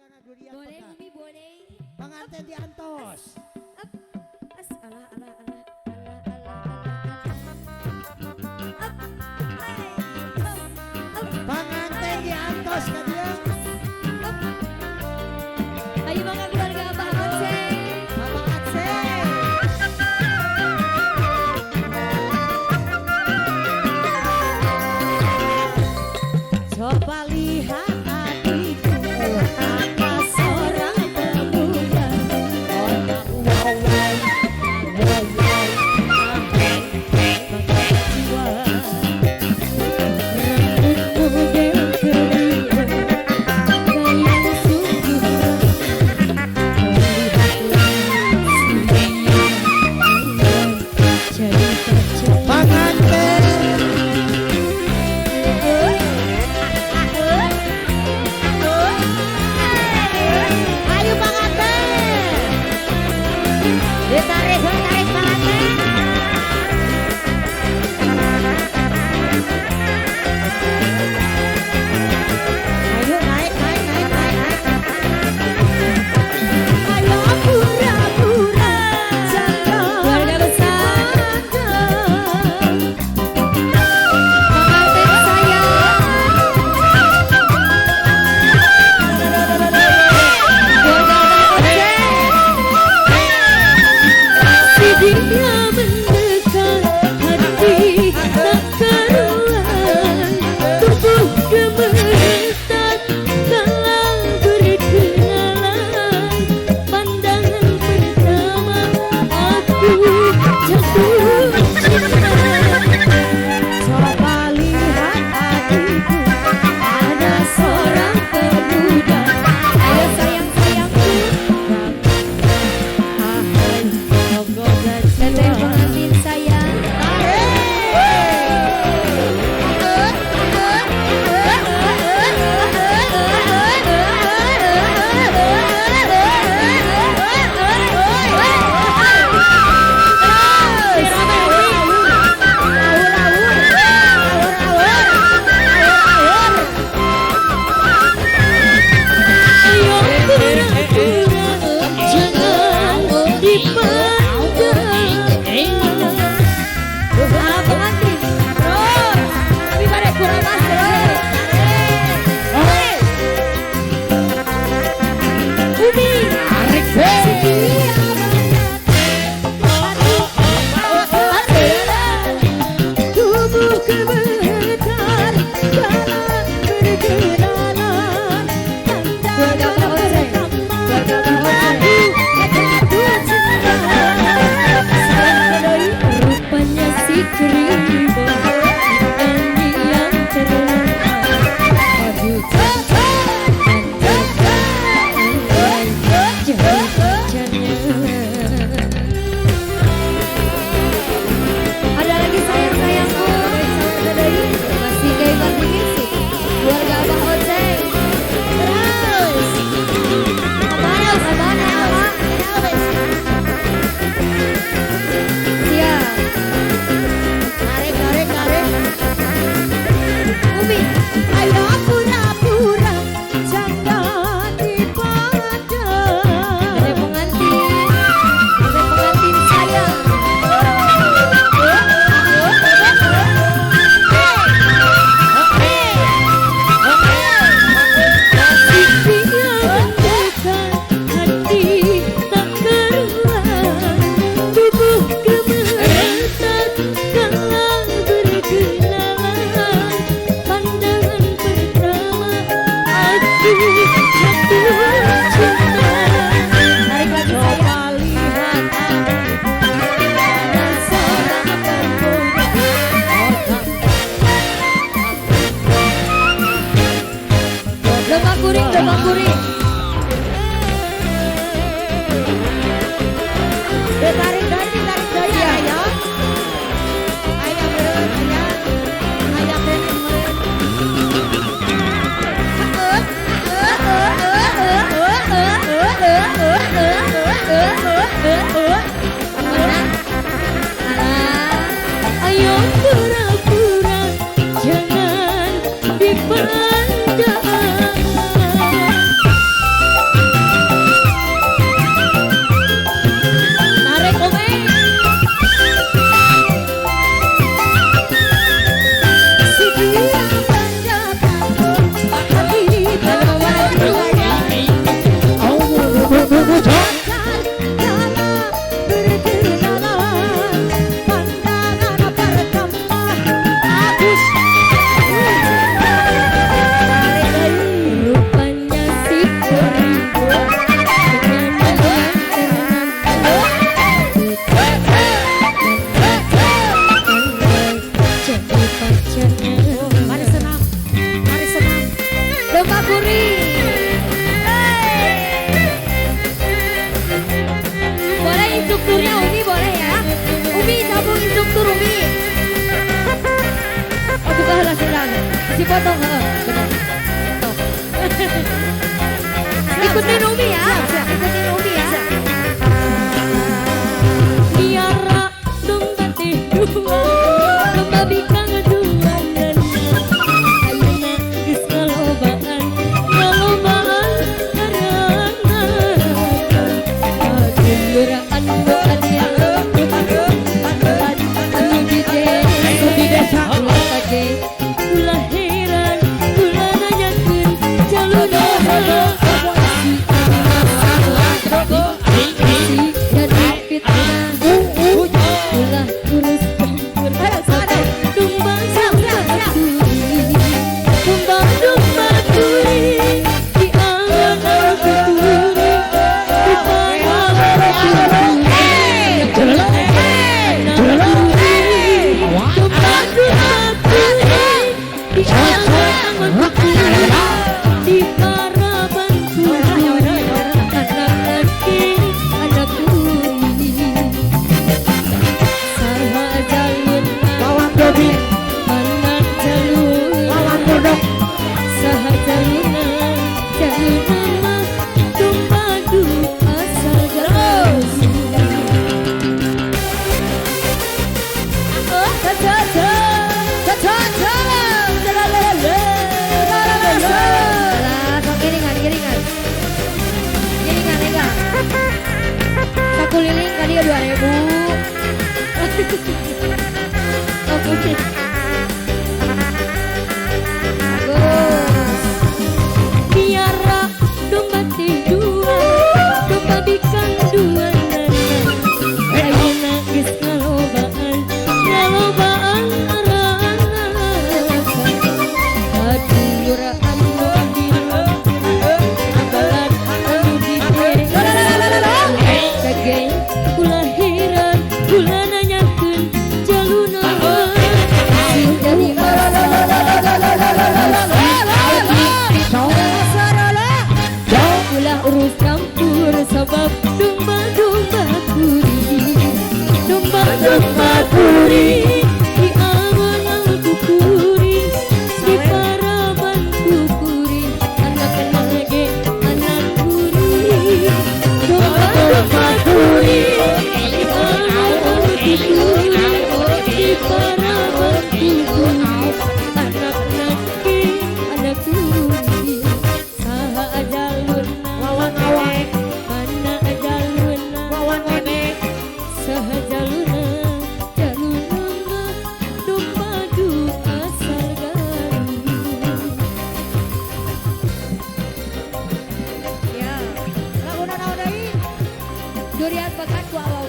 karena durian Boleh pekat. Umi boleh. Pengantin diantos. Up. As alah alah alah alah alah alah. Up. Hai. Up. Pengantin diantos kan dia. Up. Ayo mangga keluarga Abah Aceh. Abang Aceh. Coba lihat hatiku, apa seorang pemuda. Otak wawan, wawan, jiwa. Rambut model keribu, gaya sungguh jadi pengantin. Ayo pengantin, ditarik pengantin. Ayo naik naik naik naik naik. Ayo pura-pura jaga Keluarga besar. pengantin Si dia mendekat hati tak keruan, tubuh gemetar kala berkenalan. Pandangan pertama aku jatuh cinta. Coba lihat hatiku, ada seorang pemuda. Ayo sayang-sayangku, Ahai, menggoda teteh jiwa. pengantin sayang. Ayo pura-pura jangan dipandang. Ah, pengantin. Terus, tapi pada kurang master. Umi, setia tubuh gemetar kala berkenalan. Pandangan pertama aku jatuh cinta. Rupanya si keribu nyanyi yang terluka. Aduh jadi pacarnya. Ada lagi sayang-sayangku. Masih kayak ganti musik. Keluarga Abah Oceng. Terus. Abang, abang. Siap. Tarik, tarik, tarik. Umi. Ayo pura-pura jangan dipandang. Ada pengantin. Ada pengantin sayang. Dia mendekat hati tak keruan, tubuh gemetar kala berkenalan. Pandangan pertama aku jatuh cinta. Tarik lagi sayang. Coba lihat hatiku, ada seorang pemuda. Domba kuring, domba kuring. Tarik dari tarik daya ayo. Ayo beren ayo. Ayo beren beren. Ayo pura-pura jangan dipandang. dipotong, benar. Tuh. Ikutin Umi ya. Ikutin Umi ya. Miara domba teh dua, domba bikang dua dan ayeuna geus kalobaan, kalobaan arangan. Ageuraan nu adil, anu di desa ulah kade, ulah heran, ulah nanyakeun jaluna. Saku liling kan dia 2.000. Oke. Bagus. Miara domba teh dua, domba bikang dua nana. Ayeuna geus kalobaan, kalobaan arangan. Aduuraan nu adil, abalan anu di desa. Kageng ulah heran, ulah nanyakeun jaluna. Sing jadi ulah urus campur sabab domba-domba kuri, domba-domba kuri di angan kukuri, di paraban kukuri, anak-anak ge anak kuri, domba-domba kuri di angan kukuri, di paraban kukuri, anak-anak ge anak kuri. Saha ajaluna mana ajaluna saha jaluna jaluna domba du asal Garut. Ya, laguna naon deui? Durian pekan ku awaw.